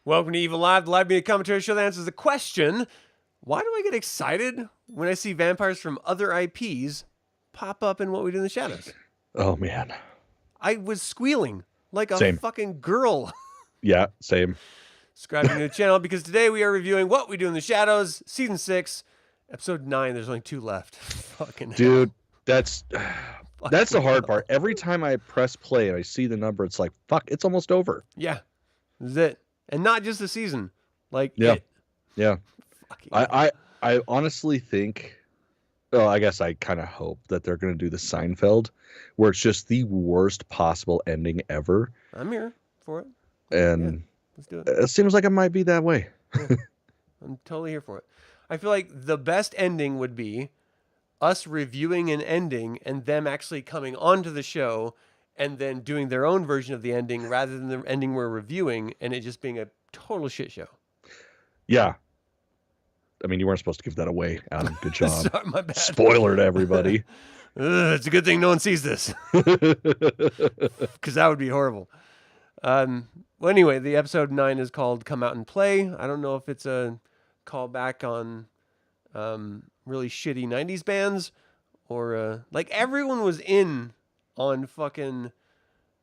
Welcome to Evilive, the live media commentary show that answers the question, why do I get excited when I see vampires from other IPs pop up in What We Do in the Shadows? Oh, man. I was squealing like a Same. fucking girl. Yeah, same. Subscribing to the channel because today we are reviewing What We Do in the Shadows, Season 6, Episode 9. There's only 2 left. Fucking Dude, hell. that's the hard part. Every time I press play and I see the number, it's like, fuck, it's almost over. Yeah, this is it. And not just the season. Like, Yeah. it. Yeah. Fucking I honestly think, well, I guess I kind of hope that they're going to do the Seinfeld, where it's just the worst possible ending ever. I'm here for it. And yeah, let's do it. It seems like it might be that way. Yeah. I'm totally here for it. I feel like the best ending would be us reviewing an ending and them actually coming onto the show and then doing their own version of the ending rather than the ending we're reviewing and it just being a total shit show. Yeah. I mean, you weren't supposed to give that away, Adam. Good job. Sorry, my bad. Spoiler to everybody. It's a good thing no one sees this. Because that would be horrible. Well, anyway, the episode 9 is called Come Out and Play. I don't know if it's a callback on really shitty 90s bands or like everyone was in on fucking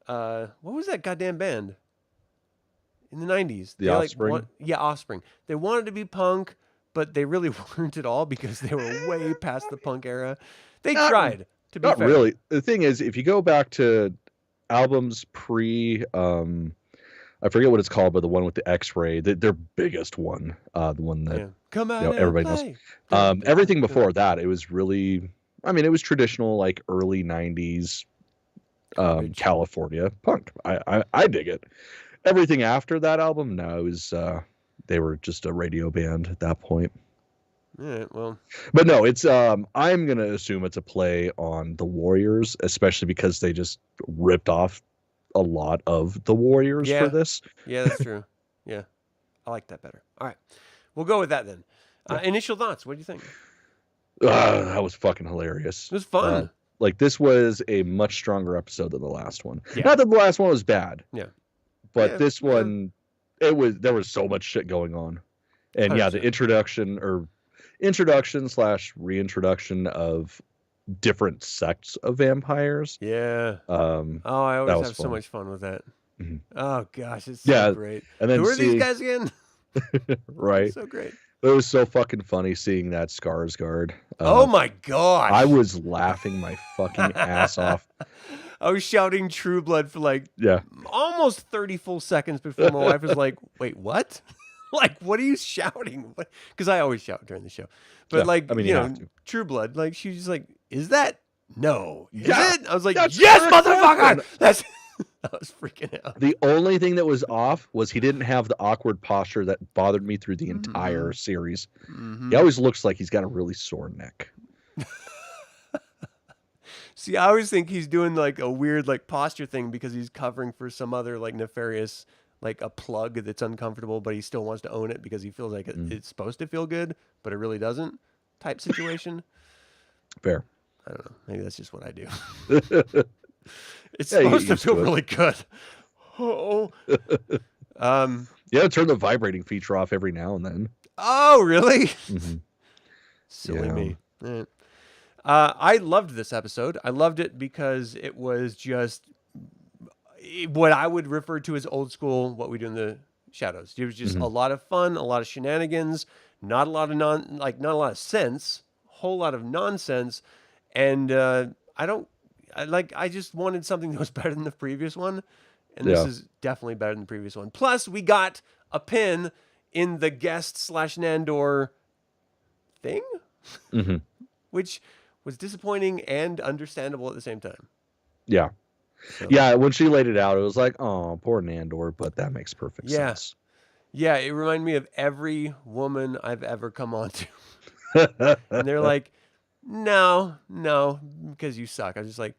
what was that goddamn band in the 90s? The Offspring? Offspring. They wanted to be punk, but they really weren't at all because they were way past the punk era. They tried, to be Not fair. really. The thing is, if you go back to albums pre I forget what it's called, but the one with the X-ray, their biggest one, the one that Come out, everybody knows. Everything before that, it was really, I mean, it was traditional, like early 90s California punk. I dig it. Everything after that album, no, it was they were just a radio band at that point. Yeah, well, but no, it's I'm gonna assume it's a play on the Warriors, especially because they just ripped off a lot of the Warriors for this. Yeah, that's true. Yeah, I like that better. All right, we'll go with that then. Initial thoughts. What do you think? That was fucking hilarious. It was fun. Like, this was a much stronger episode than the last one. Yeah. Not that the last one was bad. Yeah. But this one, there was so much shit going on. And 100%. yeah, the introduction / reintroduction of different sects of vampires. Yeah. I always have so much fun with that. Mm-hmm. Oh gosh, it's so great. And then who are these guys again? Right. So great. It was so fucking funny seeing that Skarsgård. Oh my gosh. I was laughing my fucking ass off. I was shouting True Blood for like almost 30 full seconds before my wife was like, wait, what? Like, what are you shouting? Because I always shout during the show. But like, I mean, you know, True Blood, like, she's just like, is that? No. Is it? I was like, yes, motherfucker! I was freaking out. The only thing that was off was he didn't have the awkward posture that bothered me through the entire series. Mm-hmm. He always looks like he's got a really sore neck. See, I always think he's doing like a weird like posture thing because he's covering for some other like nefarious, like a plug that's uncomfortable, but he still wants to own it because he feels like it's supposed to feel good, but it really doesn't type situation. Fair. I don't know. Maybe that's just what I do. It's supposed to feel really good. Oh. Turn the vibrating feature off every now and then. Oh, really? Mm-hmm. Silly me. I loved this episode. I loved it because it was just what I would refer to as old school, What We Do in the Shadows. It was just a lot of fun, a lot of shenanigans, not a lot of not a lot of sense, a whole lot of nonsense. And I just wanted something that was better than the previous one. And this is definitely better than the previous one. Plus, we got a pin in the guest / Nandor thing, which was disappointing and understandable at the same time. Yeah. So. Yeah, when she laid it out, it was like, oh, poor Nandor, but that makes perfect sense. Yeah, it reminded me of every woman I've ever come on to. And they're like, no, because you suck. I was just like,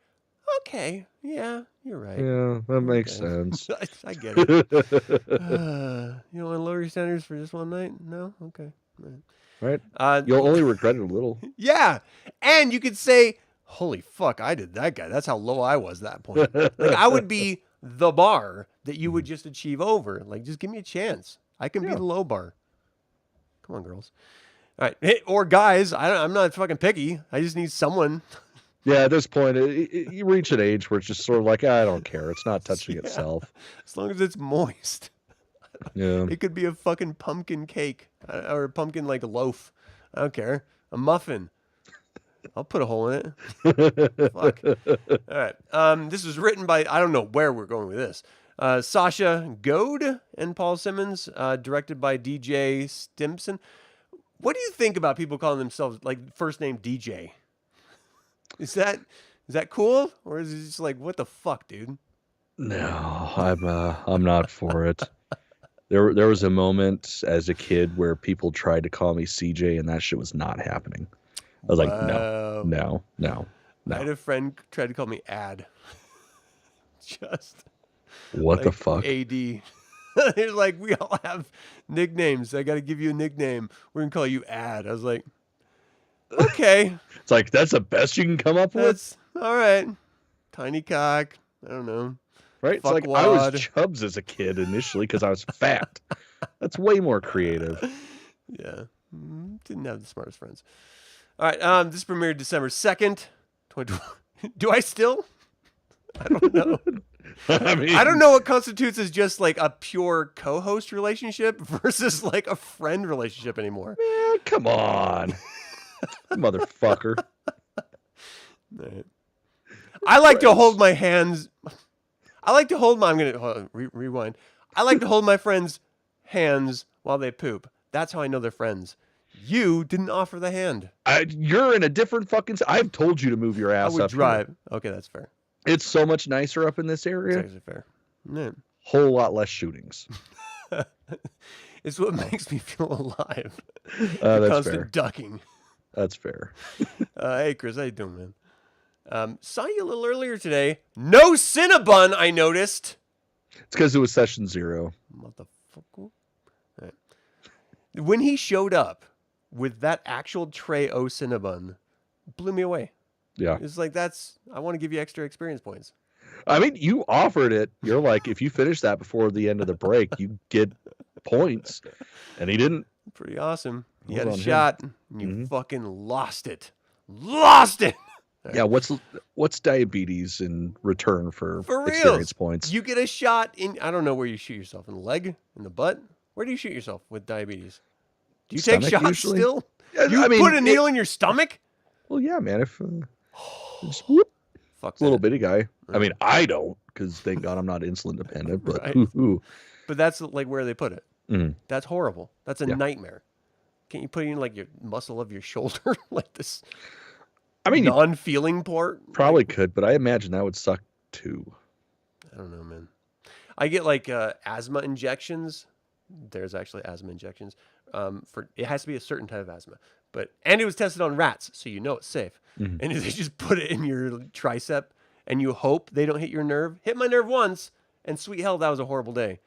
okay, yeah, you're right. Yeah, that makes sense. I get it. You don't want to lower your standards for just one night? No? Okay. Right. You'll only regret it a little. Yeah. And you could say, holy fuck, I did that guy. That's how low I was at that point. Like, I would be the bar that you would just achieve over. Like, just give me a chance. I can be the low bar. Come on, girls. All right. Hey, or guys, I'm not fucking picky. I just need someone. Yeah, at this point, you reach an age where it's just sort of like, I don't care. It's not touching itself. As long as it's moist. Yeah. It could be a fucking pumpkin cake or a pumpkin like loaf. I don't care. A muffin. I'll put a hole in it. Fuck. All right. This was written by, I don't know where we're going with this. Sasha Goad and Paul Simmons, directed by DJ Stimson. What do you think about people calling themselves like first name DJ? Is that cool, or is it just like, what the fuck, dude? No, I'm not for it. There was a moment as a kid where people tried to call me CJ, and that shit was not happening. I was like, no. I had a friend try to call me Ad. Just what the fuck? AD. They're like, we all have nicknames. I got to give you a nickname. We're gonna call you Ad. I was like, okay. It's like, that's the best you can come up with? That's all right. Tiny cock. I don't know. Right? It's like, I was Chubbs as a kid initially because I was fat. That's way more creative. Yeah. Didn't have the smartest friends. All right. This premiered December 2nd, 2012. Do I still? I don't know. I don't know what constitutes as just like a pure co-host relationship versus like a friend relationship anymore. Man, come on. Motherfucker. Right. I like to hold my hands. I like to hold my. I'm gonna rewind. I like to hold my friends' hands while they poop. That's how I know they're friends. You didn't offer the hand. You're in a different fucking. I've told you to move your ass I would up. drive. Here. Okay, that's fair. It's so much nicer up in this area. That's actually fair. Yeah. Whole lot less shootings. It's what makes me feel alive. That's constant fair. ducking. That's fair. Hey, Chris, how you doing, man? Saw you a little earlier today. No Cinnabon, I noticed. It's because it was session 0. Motherfucker. Right. When he showed up with that actual tray o Cinnabon, blew me away. Yeah. It's like, I want to give you extra experience points. I mean, you offered it. You're like, if you finish that before the end of the break, you get points. And he didn't. Pretty awesome. You had a shot, and you fucking lost it. Lost it! Yeah, what's diabetes in return for experience reals. Points? You get a shot in, I don't know where you shoot yourself, in the leg, in the butt? Where do you shoot yourself with diabetes? Do you take shots usually? Still? Yeah, you put a needle in your stomach? Well, yeah, man. If just whoop, fuck little bitty guy. I mean, I don't, because thank God I'm not insulin dependent. But right. But that's like where they put it. Mm-hmm. That's horrible. That's a nightmare. Can't you put it in like your muscle of your shoulder, like this? I mean, non-feeling part. Probably could, but I imagine that would suck too. I don't know, man. I get like asthma injections. There's actually asthma injections. It has to be a certain type of asthma. And it was tested on rats, so you know it's safe. Mm-hmm. And they just put it in your tricep, and you hope they don't hit your nerve. Hit my nerve once, and sweet hell, that was a horrible day.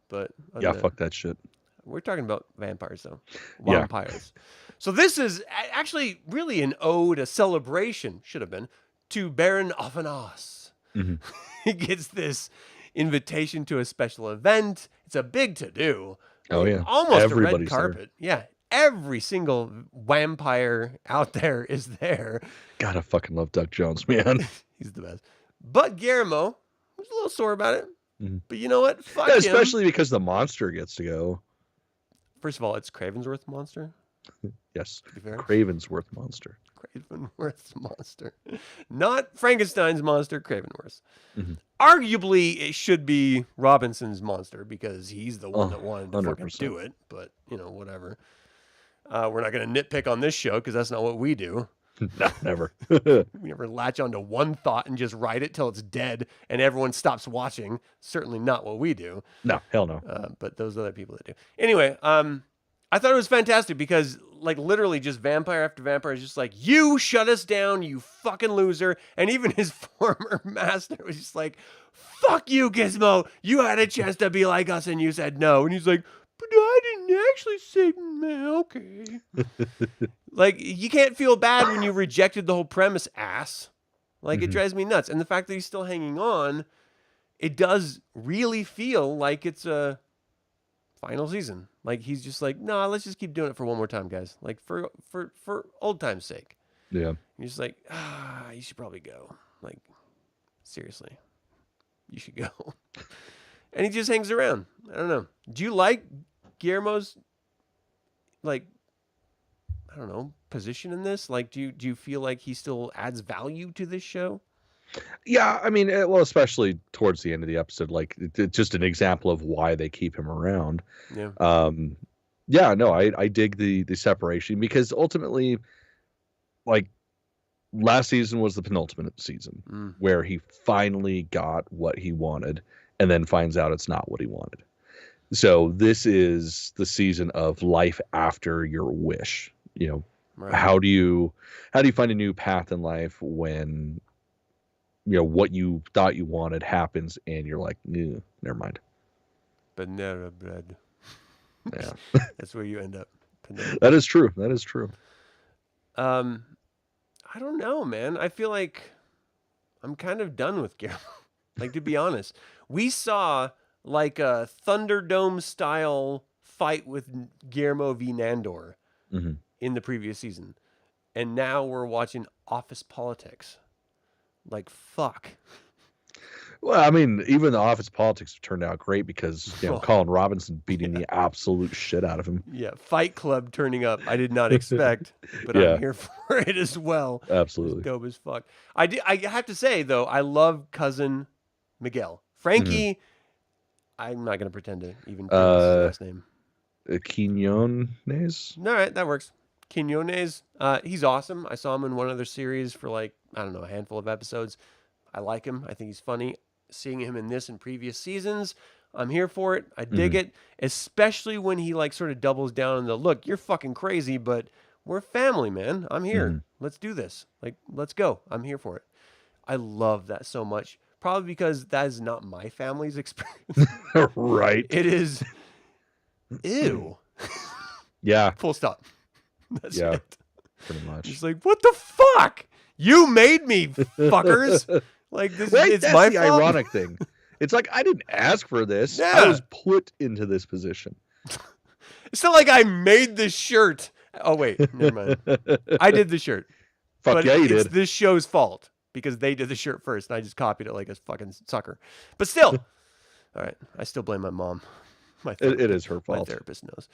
But yeah, fuck that shit. We're talking about vampires, though. Vampires. Yeah. So this is actually really an ode, a celebration, should have been, to Baron Offenas. Mm-hmm. He gets this invitation to a special event. It's a big to-do. Oh, yeah. Almost everybody's a red carpet. There. Yeah. Every single vampire out there is there. God, I fucking love Doug Jones, man. He's the best. But Guillermo was a little sore about it. Mm-hmm. But you know what? Fuck him. Especially because the monster gets to go. First of all, it's Cravensworth monster. Yes. Cravensworth monster. Cravenworth's monster. Not Frankenstein's monster, Cravenworth. Mm-hmm. Arguably, it should be Robinson's monster because he's the one that wanted to fucking do it. But, whatever. We're not going to nitpick on this show because that's not what we do. No, never. We never latch onto one thought and just write it till it's dead and everyone stops watching. Certainly not what we do. No, hell no. But those other people that do. Anyway, I thought it was fantastic because, like, literally just vampire after vampire is just like, you shut us down, you fucking loser. And even his former master was just like, fuck you, Gizmo. You had a chance to be like us and you said no. And he's like, but I didn't actually say, okay. Like, you can't feel bad when you rejected the whole premise, ass. Like, it drives me nuts. And the fact that he's still hanging on, it does really feel like it's a final season. Like, he's just like, no, let's just keep doing it for one more time, guys. Like, for old time's sake. Yeah. You're just like, you should probably go. Like, seriously, you should go. And he just hangs around. I don't know. Do you like Guillermo's, like, I don't know, position in this? Like, do you feel like he still adds value to this show? Yeah, I mean, well, especially towards the end of the episode, like it's just an example of why they keep him around. Yeah. Yeah, no, I dig the separation because ultimately, like, last season was the penultimate season where he finally got what he wanted and then finds out it's not what he wanted. So this is the season of life after your wish. You know, Right. how do you find a new path in life when, you know, what you thought you wanted happens and you're like, never mind. Panera bread. Yeah. That's where you end up. Panera. That is true. That is true. I don't know, man. I feel like I'm kind of done with Guillermo. Like, to be honest, we saw like a Thunderdome style fight with Guillermo v. Nandor in the previous season. And now we're watching office politics. Like, fuck. Well, I mean, even the office politics turned out great because, you know, Colin Robinson beating the absolute shit out of him. Yeah, Fight Club turning up. I did not expect, but Yeah. I'm here for it as well. Absolutely. It's dope as fuck. I have to say, though, I love Cousin Miguel. Frankie, I'm not going to pretend to even pronounce his last name. Quinones? All right, that works. Quinones. He's awesome. I saw him in one other series for like, I don't know, a handful of episodes. I like him. I think he's funny. Seeing him in this and previous seasons, I'm here for it. I dig it, especially when he like sort of doubles down on the, look, you're fucking crazy, but we're family, man. I'm here. Let's do this. Like, let's go. I'm here for it. I love that so much. Probably because that is not my family's experience. Right. It is. Ew. Yeah. Full stop. That's it. Pretty much. It's like, what the fuck? You made me, fuckers. Like, this it's that's my the fault. ironic thing. It's like, I didn't ask for this. Yeah. I was put into this position. It's not like I made this shirt. Oh, wait. Never mind. I did the shirt. Fuck but yeah, you it's did. this show's fault because they did the shirt first and I just copied it like a fucking sucker. But still. All right. I still blame my mom. It is her fault. My therapist knows.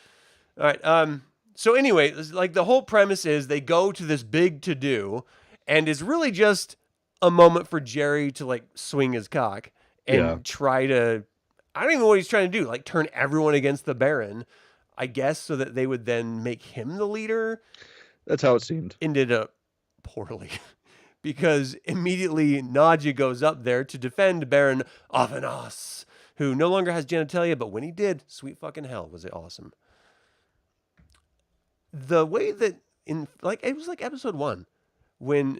All right. So anyway, like the whole premise is they go to this big to-do and it's really just a moment for Jerry to like swing his cock and try to, I don't even know what he's trying to do, like turn everyone against the Baron, I guess, so that they would then make him the leader. That's how it seemed. Ended up poorly because immediately Nadja goes up there to defend Baron Avanos, who no longer has genitalia, but when he did, sweet fucking hell, was it awesome. The way that it was like episode 1 when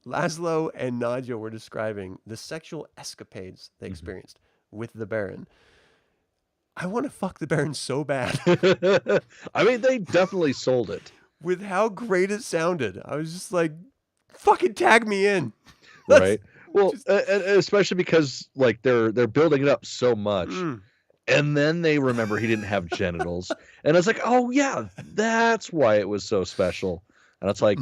Laszlo and Nadja were describing the sexual escapades they experienced with the Baron. I want to fuck the Baron so bad. I mean, they definitely sold it. With how great it sounded. I was just like, fucking tag me in. Right. Well, and especially because like they're building it up so much. And then they remember he didn't have genitals. And it's like, oh, yeah, that's why it was so special. And it's like,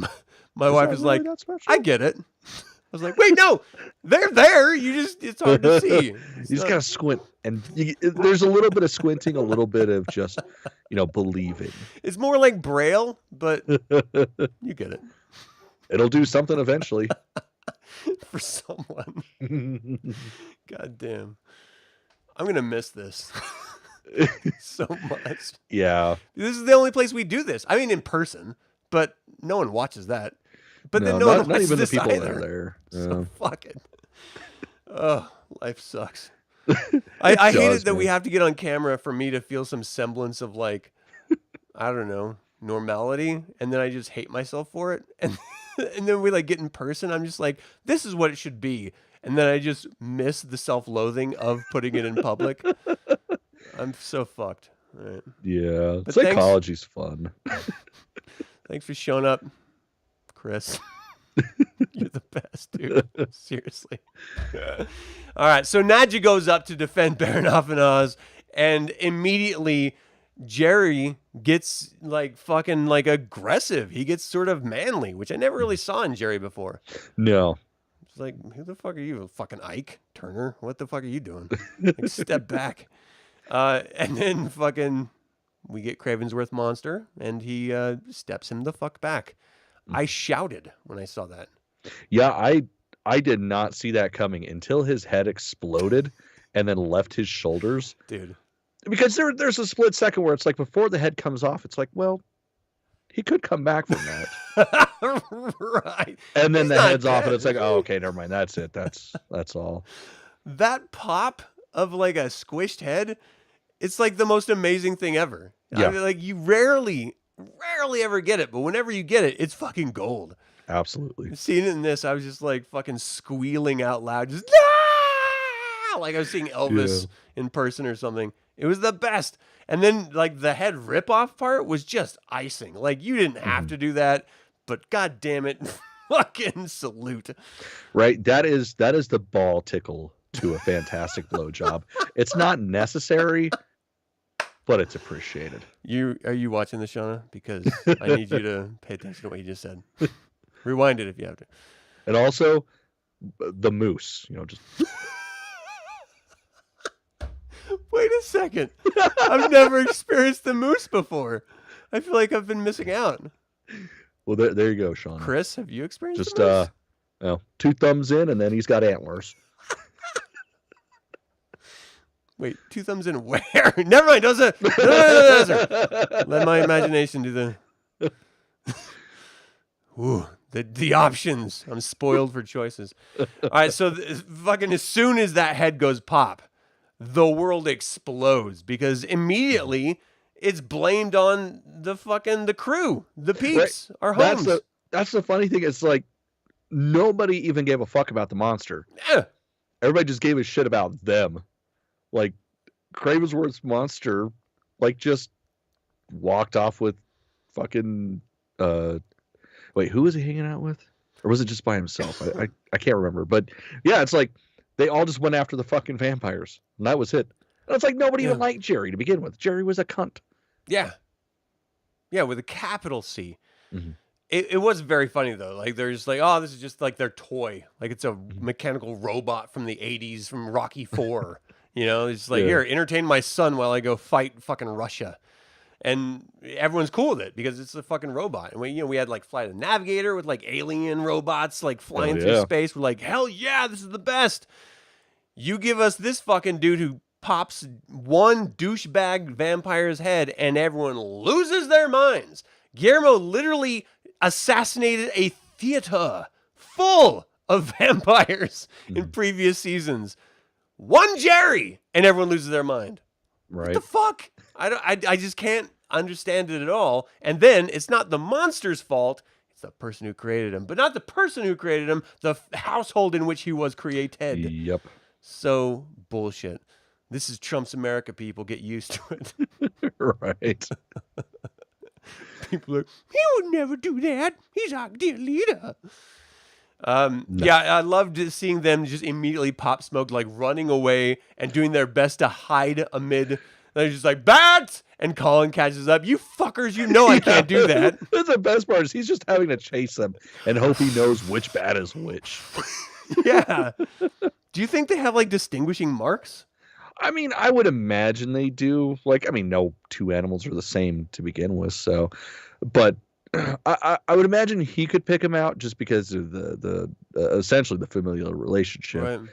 my wife is really like, I get it. I was like, wait, no, they're there. It's hard to see. You just got to squint. And there's a little bit of squinting, a little bit of just, believing. It's more like Braille, but you get it. It'll do something eventually. For someone. God damn. I'm going to miss this so much. Yeah. This is the only place we do this. I mean, in person, but no one watches that. But then no one not watches even this the people either. that are there. So fuck it. Oh, life sucks. I hate it that we have to get on camera for me to feel some semblance of like, I don't know, normality. And then I just hate myself for it. And then we like get in person. I'm just like, this is what it should be. And then I just miss the self-loathing of putting it in public. I'm so fucked. All right. Yeah. But psychology's fun. Thanks for showing up, Chris. You're the best, dude. Seriously. All right. So Nadja goes up to defend Baron Avanos, And immediately Jerry gets like fucking like aggressive. He gets sort of manly, which I never really saw in Jerry before. No. It's like, who the fuck are you? Fucking Ike Turner? What the fuck are you doing? Like, step back. And then fucking we get Cravensworth Monster, and he steps him the fuck back. I shouted when I saw that. Yeah, I did not see that coming until his head exploded and then left his shoulders. Dude. Because there's a split second where it's like before the head comes off, it's like, well, he could come back from that. Right. And then He's the not head's off dead. and it's like, oh, okay, never mind. That's it. That's all. That pop of like a squished head, it's like the most amazing thing ever. Yeah. I mean, like you rarely ever get it, but whenever you get it, it's fucking gold. Absolutely. Seeing it in this, I was just like fucking squealing out loud, just "Ah!" Like I was seeing Elvis in person or something. It was the best. And then like the head rip off part was just icing. Like you didn't have to do that, but god damn it, fucking salute. Right. That is the ball tickle to a fantastic blowjob. It's not necessary, but it's appreciated. Are you watching this, Shauna? Because I need you to pay attention to what you just said. Rewind it if you have to. And also the moose, just Wait a second. I've never experienced the moose before. I feel like I've been missing out. Well, there you go, Sean. Chris, have you experienced Just the moose? 2 thumbs in, and then he's got antlers. Wait, 2 thumbs in where? Never mind. No. Let my imagination do the. Ooh, the options. I'm spoiled for choices. All right, so fucking as soon as that head goes pop, the world explodes because immediately it's blamed on the crew, the peeps, our homes. That's the funny thing. It's like nobody even gave a fuck about the monster. Yeah. Everybody just gave a shit about them. Like Cravensworth's monster, like just walked off with fucking. Wait, who was he hanging out with? Or was it just by himself? I can't remember. But yeah, it's like they all just went after the fucking vampires. And that was it. And it's like nobody even liked Jerry to begin with. Jerry was a cunt. Yeah. Yeah, with a capital C. Mm-hmm. It was very funny, though. Like, they're just like, oh, this is just like their toy. Like, it's a mechanical robot from the 80s from Rocky IV. It's like, here, entertain my son while I go fight fucking Russia. And everyone's cool with it because it's a fucking robot. And we had like Flight of the Navigator with like alien robots like flying through space. We're like, hell yeah, this is the best. You give us this fucking dude who pops one douchebag vampire's head and everyone loses their minds. Guillermo literally assassinated a theater full of vampires in previous seasons. One Jerry and everyone loses their mind. Right. What the fuck? I just can't understand it at all. And then it's not the monster's fault. It's the person who created him. But not the person who created him, the household in which he was created. Yep. So bullshit. This is Trump's America, people. Get used to it. Right. People are like, he would never do that. He's our dear leader. Yeah, I loved seeing them just immediately pop smoke, like running away and doing their best to hide amid. They're just like, bats! And Colin catches up. You fuckers, I can't do that. The best part is he's just having to chase them and hope he knows which bat is which. Yeah. Do you think they have like distinguishing marks? I mean, I would imagine they do. Like, I mean, no 2 animals are the same to begin with. So, but I would imagine he could pick him out just because of the essentially the familial relationship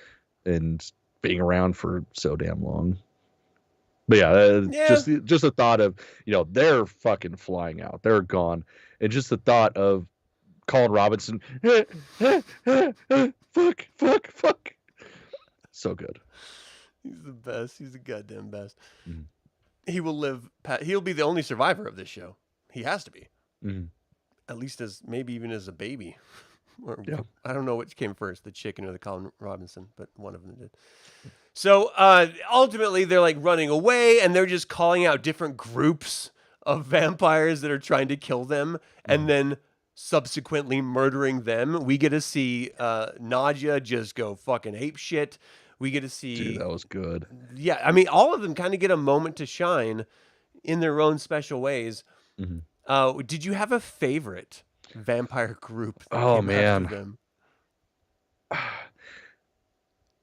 and being around for so damn long. But yeah, just the thought of they're fucking flying out, they're gone, and just the thought of Colin Robinson, fuck, so good. He's the best. He's the goddamn best. Mm-hmm. He will live. He'll be the only survivor of this show. He has to be. Mm-hmm. At least maybe even as a baby. Or, I don't know which came first, the chicken or the Colin Robinson, but one of them did. So ultimately, they're like running away, and they're just calling out different groups of vampires that are trying to kill them, and then subsequently murdering them. We get to see Nadia just go fucking ape shit. We get to see. Dude, that was good. Yeah, I mean, all of them kind of get a moment to shine in their own special ways. Mm-hmm. Did you have a favorite vampire group that Oh came man, after them?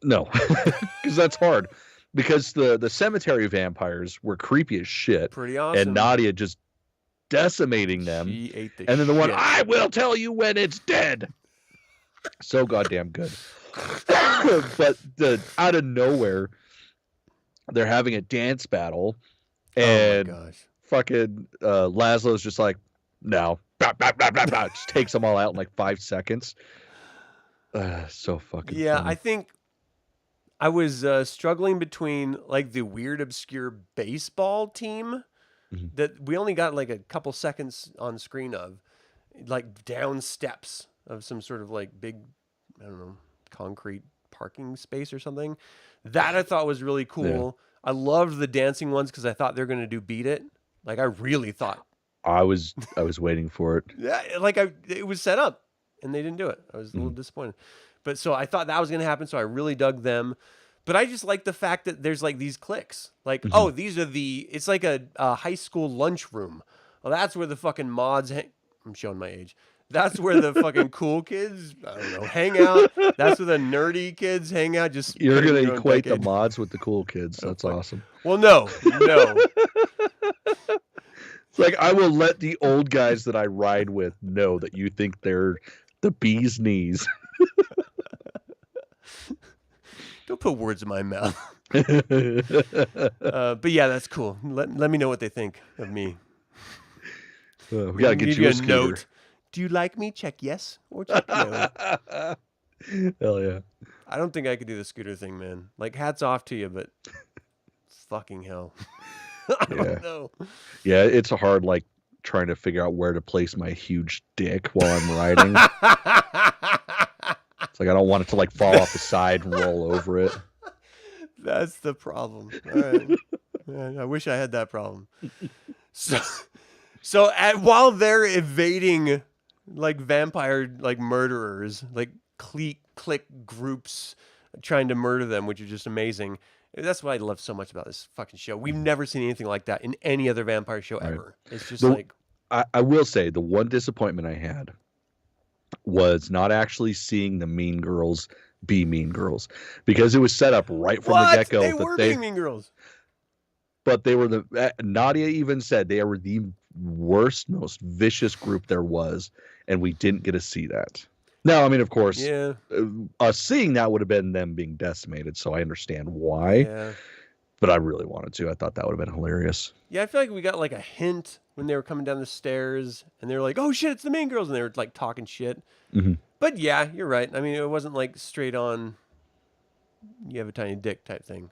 no, because that's hard. Because the cemetery vampires were creepy as shit, Pretty awesome. and Nadia just decimating them. She ate the and then the one, shit. I will tell you when it's dead. So goddamn good. But out of nowhere, they're having a dance battle, and oh my gosh. fucking Laszlo's just like, no, blah, blah, blah, blah, blah. Just takes them all out in like 5 seconds. So fucking funny. I think I was struggling between like the weird obscure baseball team that we only got like a couple seconds on screen of, like down steps of some sort of like big, I don't know, concrete parking space or something. That I thought was really cool. Yeah. I loved the dancing ones because I thought they were going to do Beat It. Like I really thought. I was waiting for it. Yeah, like it was set up and they didn't do it. I was a little disappointed. But so I thought that was going to happen, so I really dug them. But I just like the fact that there's like these cliques. Like, oh, these are it's like a high school lunchroom. Well, that's where the fucking mods I'm showing my age. That's where the fucking cool kids, I don't know, hang out. That's where the nerdy kids hang out. Just you're going to equate the mods with the cool kids. That's awesome. Well, no. It's like, I will let the old guys that I ride with know that you think they're the bee's knees. Don't put words in my mouth. But yeah, that's cool. Let me know what they think of me. We got to get you a scooter. Note. Do you like me? Check yes or check no. Hell yeah. I don't think I could do the scooter thing, man. Like, hats off to you, but fucking hell. I don't know. Yeah, it's hard, like, trying to figure out where to place my huge dick while I'm riding. It's like I don't want it to, like, fall off the side and roll over it. That's the problem. All right. I wish I had that problem. So while they're evading, like, vampire, like, murderers, like, clique groups trying to murder them, which is just amazing. That's what I love so much about this fucking show. We've never seen anything like that in any other vampire show ever. It's just like... I will say, the one disappointment I had was not actually seeing the mean girls be mean girls. Because it was set up right from the get-go. They were being mean girls. But they were Nadia even said they were the worst, most vicious group there was. And we didn't get to see that. Now, I mean, of course, us seeing that would have been them being decimated, so I understand why. Yeah. But I really wanted to. I thought that would have been hilarious. Yeah, I feel like we got like a hint when they were coming down the stairs, and they were like, "Oh shit, it's the mean girls," and they were like talking shit. But yeah, you're right. I mean, it wasn't like straight on. You have a tiny dick type thing.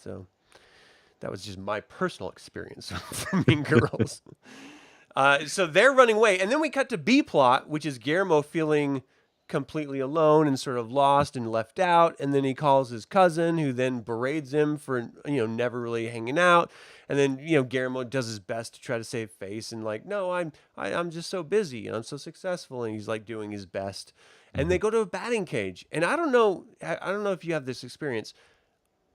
So that was just my personal experience for Mean Girls. So they're running away. And then we cut to B plot, which is Guillermo feeling completely alone and sort of lost and left out. And then he calls his cousin, who then berates him for, never really hanging out. And then, Guillermo does his best to try to save face and like, no, I'm just so busy and I'm so successful. And he's like doing his best. And they go to a batting cage. And I don't know if you have this experience.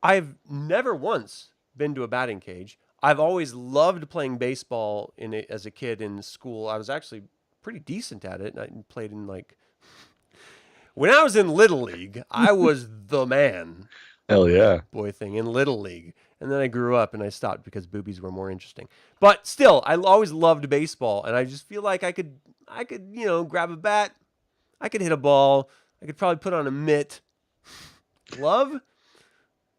I've never once been to a batting cage. I've always loved playing baseball as a kid in school. I was actually pretty decent at it. I played in when I was in Little League, I was the man. Hell yeah. Boy thing in Little League. And then I grew up and I stopped because boobies were more interesting. But still, I always loved baseball. And I just feel like I could, grab a bat. I could hit a ball. I could probably put on a mitt. Glove?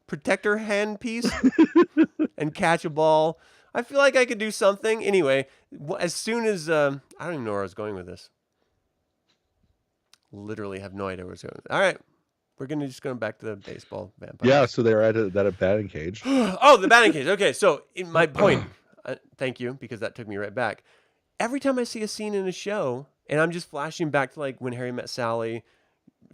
Protector hand piece and catch a ball. I feel like I could do something. Anyway, as soon as I don't even know where I was going with this. Literally have no idea where I was going. All right, we're just going back to the baseball vampire. Yeah, so they were at a batting cage. Oh, the batting cage. Okay, so in my point, thank you, because that took me right back. Every time I see a scene in a show, and I'm just flashing back to like When Harry Met Sally,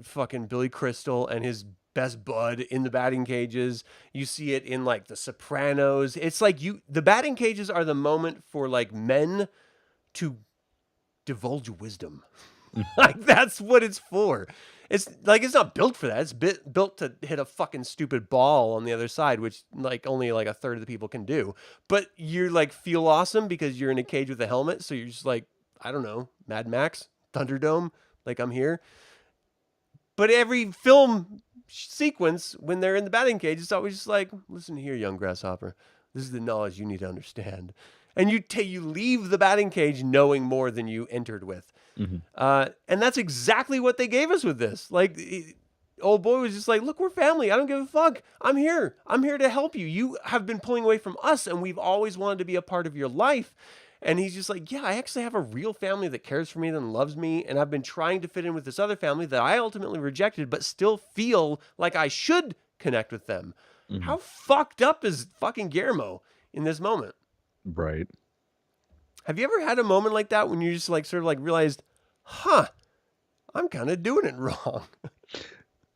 fucking Billy Crystal and his best bud in the batting cages. You see it in like The Sopranos. It's like the batting cages are the moment for like men to divulge wisdom. Like that's what it's for. It's like it's not built for that. It's built to hit a fucking stupid ball on the other side, which like only like a third of the people can do. But you like feel awesome because you're in a cage with a helmet, so you're just like, I don't know, Mad Max, Thunderdome, like I'm here. But every film sequence when they're in the batting cage, it's always just like, listen here, young grasshopper. This is the knowledge you need to understand. And you leave the batting cage knowing more than you entered with. Mm-hmm. And that's exactly what they gave us with this. Like, old boy was just like, look, we're family. I don't give a fuck. I'm here. I'm here to help you. You have been pulling away from us, and we've always wanted to be a part of your life. And he's just like, yeah, I actually have a real family that cares for me, that loves me. And I've been trying to fit in with this other family that I ultimately rejected, but still feel like I should connect with them. Mm-hmm. How fucked up is fucking Guillermo in this moment? Right. Have you ever had a moment like that when you just like sort of like realized, I'm kind of doing it wrong?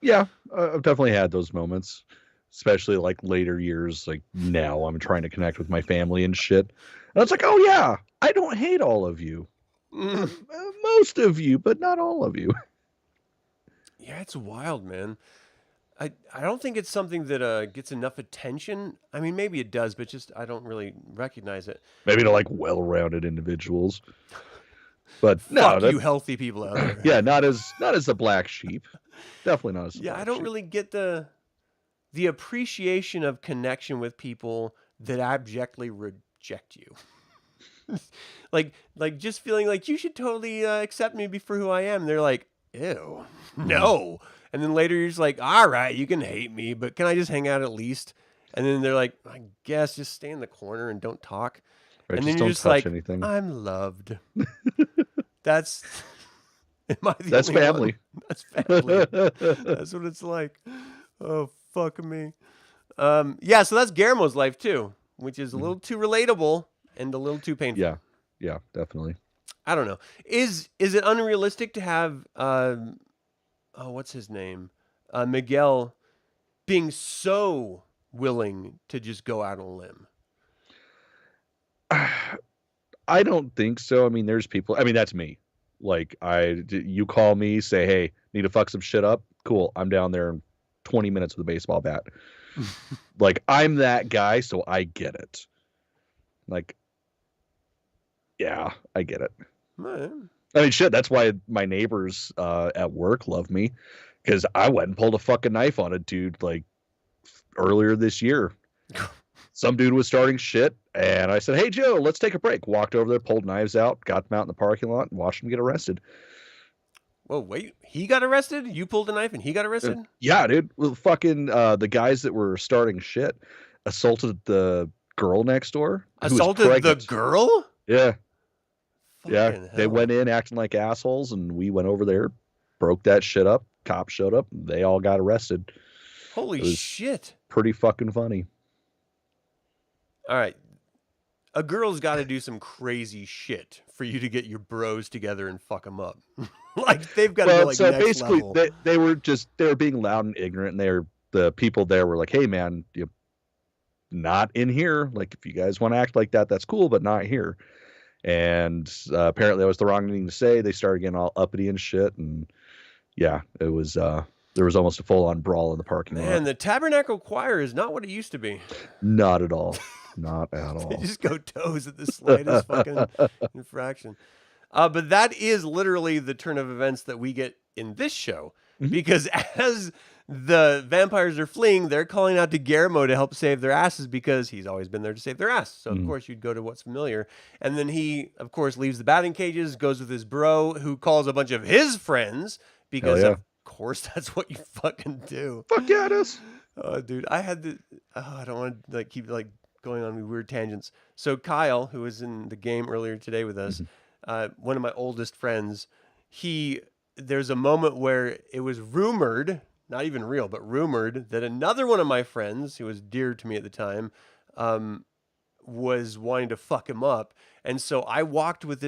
Yeah, I've definitely had those moments, especially like later years. Like now I'm trying to connect with my family and shit. And it's like, oh yeah, I don't hate all of you. Most of you, but not all of you. Yeah, it's wild, man. I don't think it's something that gets enough attention. I mean, maybe it does, but just I don't really recognize it. Maybe to like well-rounded individuals. But fuck you healthy people out there. Yeah, not as the black sheep. Definitely not as yeah, I don't sheep. really get the appreciation of connection with people that abjectly reject you. like just feeling like you should totally accept me for who I am. And they're like, ew, no. And then later you're just like, all right, you can hate me, but can I just hang out at least? And then they're like, I guess just stay in the corner and don't talk. Right, and then you're just like, anything. I'm loved. That's family. That's family. That's what it's like. Oh, fuck me. Yeah, so that's Guillermo's life too, which is a little too relatable and a little too painful. Yeah, definitely. I don't know. Is it unrealistic to have what's his name? Miguel being so willing to just go out on a limb? I don't think so. I mean, there's people. I mean, that's me. Like, you call me, say, hey, need to fuck some shit up. Cool. I'm down there in 20 minutes with a baseball bat. Like, I'm that guy, so I get it. Like, yeah, I get it. Man. I mean, shit, that's why my neighbors at work love me, because I went and pulled a fucking knife on a dude, like, earlier this year. Some dude was starting shit, and I said, hey, Joe, let's take a break. Walked over there, pulled knives out, got them out in the parking lot, and watched him get arrested. Whoa, wait, he got arrested? You pulled a knife and he got arrested? Yeah, dude. Well, fucking the guys that were starting shit assaulted the girl next door. Assaulted the girl? Yeah. Fucking hell. They went in acting like assholes, and we went over there, broke that shit up. Cops showed up, and they all got arrested. Holy shit. Pretty fucking funny. All right. A girl's got to do some crazy shit for you to get your bros together and fuck them up. Like, they've got to go like so next basically, level. they were being loud and ignorant, and the people there were like, hey, man, you're not in here. Like, if you guys want to act like that, that's cool, but not here. And apparently that was the wrong thing to say. They started getting all uppity and shit, and yeah, it was there was almost a full-on brawl in the parking lot. Man, the Tabernacle Choir is not what it used to be. Not at all. Not at all. They just go toes at the slightest fucking infraction. But that is literally the turn of events that we get in this show. Mm-hmm. Because as the vampires are fleeing, they're calling out to Guillermo to help save their asses because he's always been there to save their ass. So, of course, you'd go to what's familiar. And then he, of course, leaves the batting cages, goes with his bro, who calls a bunch of his friends because, of course, that's what you fucking do. Fuck yeah, it is. Oh, dude, I had the... Oh, I don't want to keep going on weird tangents. So Kyle, who was in the game earlier today with us, one of my oldest friends, there's a moment where it was rumored, not even real, but rumored that another one of my friends, who was dear to me at the time, was wanting to fuck him up. And so I walked with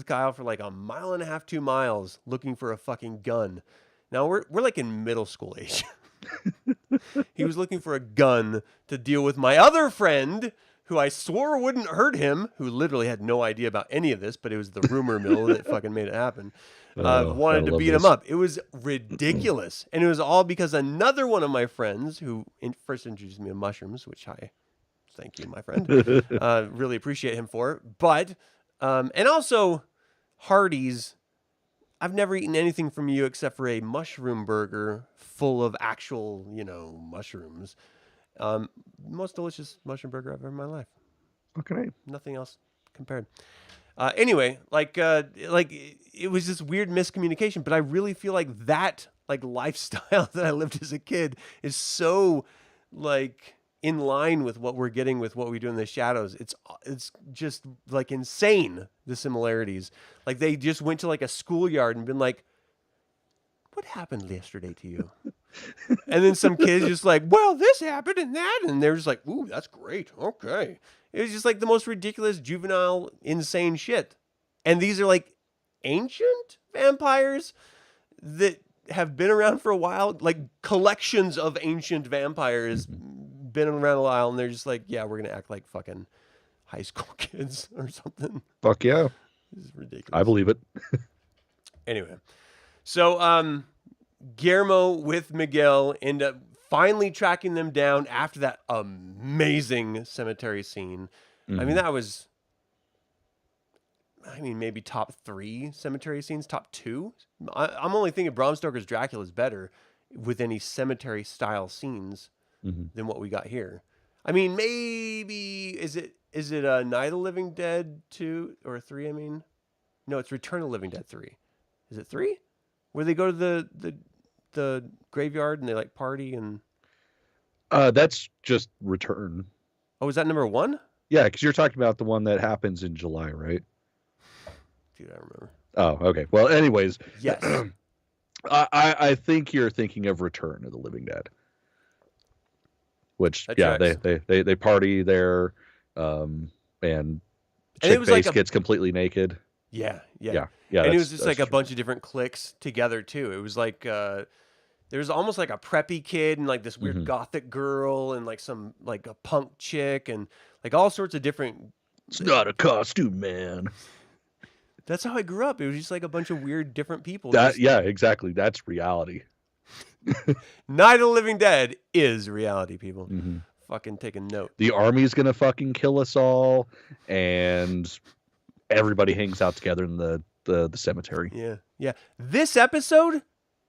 Kyle for like 1.5 miles, 2 miles, looking for a fucking gun. Now we're like in middle school age. He was looking for a gun to deal with my other friend who I swore wouldn't hurt him, who literally had no idea about any of this, but it was the rumor mill that fucking made it happen, wanted to beat him up. It was ridiculous. And it was all because another one of my friends who first introduced me to mushrooms, which I thank you, my friend, really appreciate him for. But, and also Hardee's, I've never eaten anything from you except for a mushroom burger full of actual, mushrooms. Most delicious mushroom burger I've ever in my life. Okay. Nothing else compared. Anyway, it was this weird miscommunication, but I really feel like that lifestyle that I lived as a kid is so in line with what we're getting with what we do in the shadows. It's just insane, the similarities. Like they just went to a schoolyard and been like, what happened yesterday to you? And then some kids just well, this happened and that. And they're just ooh, that's great. Okay. It was just the most ridiculous, juvenile, insane shit. And these are ancient vampires that have been around for a while, collections of ancient vampires been around a while. And they're just yeah, we're going to act like fucking high school kids or something. Fuck yeah. This is ridiculous. I believe it. Anyway. So, Guillermo with Miguel end up finally tracking them down after that amazing cemetery scene. Mm-hmm. I mean, that was, maybe top 3 cemetery scenes, top 2. I'm only thinking Bram Stoker's Dracula is better with any cemetery style scenes than what we got here. I mean, maybe, is it Night of the Living Dead 2 or 3? No, it's Return of the Living Dead 3. Is it 3? Where they go to the graveyard and they party and. That's just Return. Oh, is that number 1? Yeah, because you're talking about the one that happens in July, right? Dude, I remember. Oh, okay. Well, anyways. Yes. I think you're thinking of Return of the Living Dead. Which, they party there, and Chick-Base gets completely naked. Yeah. And it was just a bunch of different cliques together too. It was there was almost a preppy kid and this weird gothic girl and some a punk chick and all sorts of different. It's not a costume, man. That's how I grew up. It was just a bunch of weird different people. Yeah, exactly. That's reality. Night of the Living Dead is reality, people. Fucking take a note. The army's gonna fucking kill us all, and everybody hangs out together in the cemetery. Yeah. This episode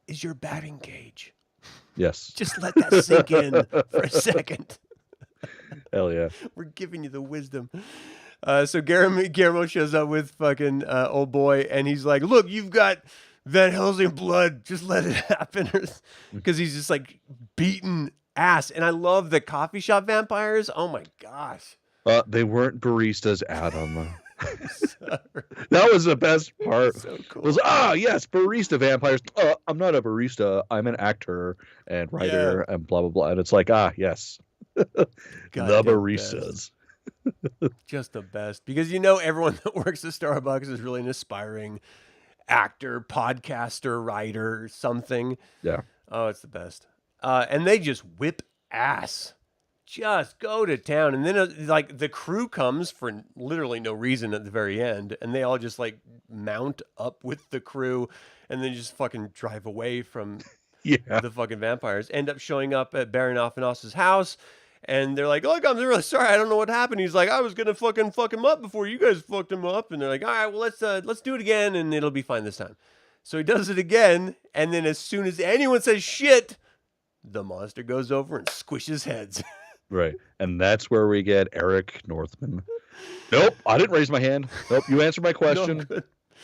is your batting cage. Yes. Just let that sink in for a second. Hell yeah. We're giving you the wisdom. So Guillermo shows up with fucking old boy, and he's like, look, you've got Van Helsing blood. Just let it happen. Because he's just beating ass. And I love the coffee shop vampires. Oh my gosh. They weren't baristas, Adam. That was the best part. So cool. Was yes, barista vampires. I'm not a barista. I'm an actor and writer and blah blah blah. And it's yes, the baristas. Just the best, because everyone that works at Starbucks is really an aspiring actor, podcaster, writer, something. Yeah. Oh, it's the best. And they just whip ass. Just go to town. And then the crew comes for literally no reason at the very end. And they all just mount up with the crew and then just fucking drive away from the fucking vampires. End up showing up at Baron Afenos's house. And they're like, look, I'm really sorry. I don't know what happened. He's like, I was going to fucking fuck him up before you guys fucked him up. And they're like, all right, well, let's do it again. And it'll be fine this time. So he does it again. And then as soon as anyone says shit, the monster goes over and squishes heads. Right. And that's where we get Eric Northman. Nope. I didn't raise my hand. Nope. You answered my question.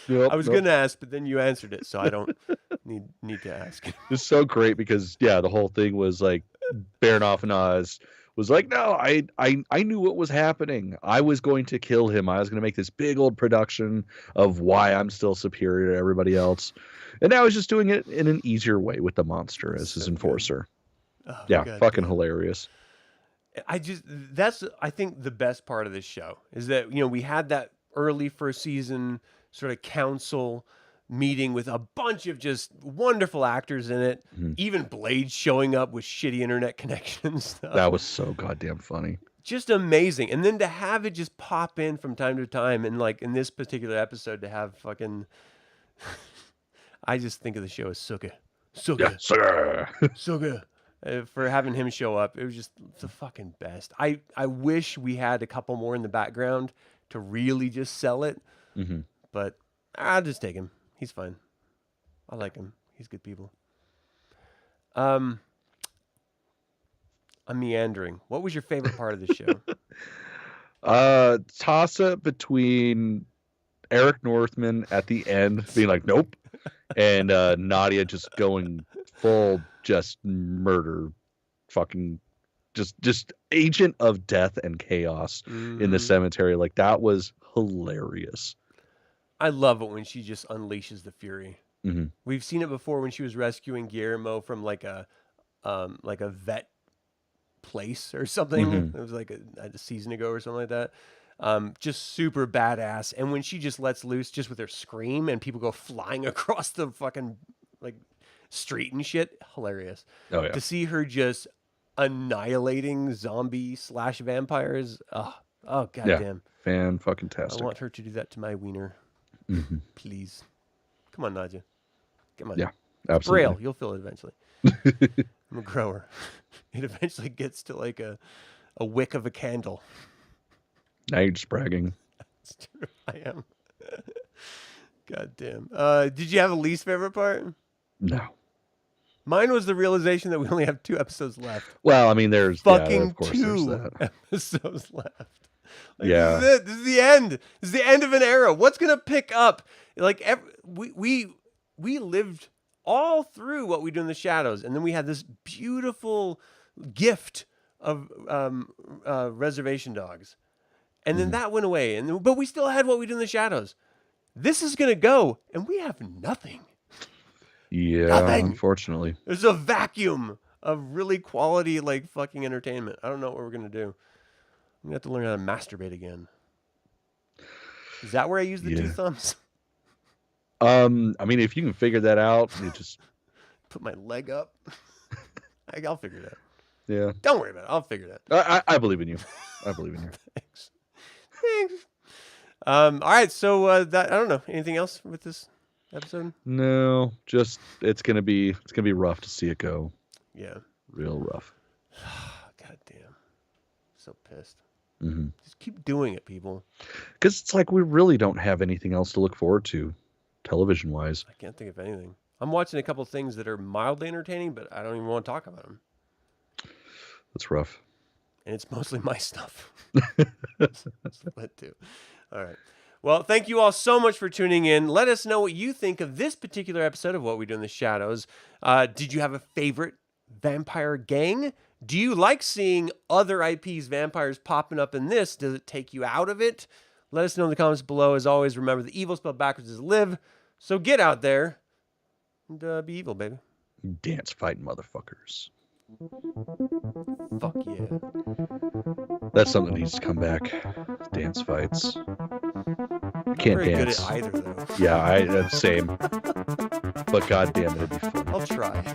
Nope, I was going to ask, but then you answered it. So I don't need to ask. It's so great because, the whole thing was Baron Afenos was no, I knew what was happening. I was going to kill him. I was going to make this big old production of why I'm still superior to everybody else. And now he's just doing it in an easier way with the monster as his enforcer. Oh, God, fucking hilarious. That's I think the best part of this show is that, we had that early first season sort of council meeting with a bunch of just wonderful actors in it. Even Blade showing up with shitty internet connections. That was so goddamn funny. just amazing. And then to have it just pop in from time to time, and like in this particular episode, to have fucking, I just think of the show as Suga. Yeah, sir. Suga. For having him show up, it was just the fucking best. I wish we had a couple more in the background to really just sell it, but I'll just take him. He's fine. I like him. He's good people. I'm meandering. What was your favorite part of the show? Toss-up between Eric Northman at the end being like, nope, and Nadia just going full just murder, fucking just agent of death and chaos in the cemetery. Like, that was hilarious. I love it when she just unleashes the fury. We've seen it before when she was rescuing Guillermo from like a vet place or something. It was like a season ago or something like that. Just super badass. And when she just lets loose just with her scream and people go flying across the fucking like street and shit, hilarious. Oh yeah. To see her just annihilating zombie / vampires. Oh goddamn. Fan-fucking-tastic. I want her to do that to my wiener. Please. Come on, Nadia. Come on. Yeah, absolutely. Braille. You'll feel it eventually. I'm a grower. It eventually gets to like a wick of a candle. Now you're just bragging. That's true. I am. God damn. Did you have a least favorite part? No. Mine was the realization that we only have 2 episodes left. Well, I mean, there's fucking of course 2 there's that. episodes left. Like, Yeah. This is it. This is the end. This is the end of an era. What's gonna pick up? Like we lived all through What We Do in the Shadows, and then we had this beautiful gift of Reservation Dogs, and then that went away. But we still had What We Do in the Shadows. This is gonna go, and we have nothing. Yeah, Nothing. Unfortunately. There's a vacuum of really quality, like, fucking entertainment. I don't know what we're gonna do. I'm gonna have to learn how to masturbate again. Is that where I use the 2 thumbs? I mean, if you can figure that out, you just put my leg up. I'll figure it out. Yeah. Don't worry about it. I'll figure it out. I believe in you. I believe in you. Thanks. All right. So that I don't know. Anything else with this episode? No. Just it's gonna be rough to see it go. Yeah. Real rough. God damn. So pissed. Just keep doing it, people. Because it's like we really don't have anything else to look forward to, television-wise. I can't think of anything. I'm watching a couple of things that are mildly entertaining, but I don't even want to talk about them. That's rough. And it's mostly my stuff. Split too. All right. Well, thank you all so much for tuning in. Let us know what you think of this particular episode of What We Do in the Shadows. Did you have a favorite vampire gang? Do you like seeing other IPs vampires popping up in this? Does it take you out of it? Let us know in the comments below. As always, remember the evil spelled backwards is live. So get out there and be evil, baby. Dance fighting motherfuckers. Fuck yeah. That's something that needs to come back. Dance fights. Can't very dance. Good at either, though. Yeah, same. But goddamn, it'd be fun. I'll try.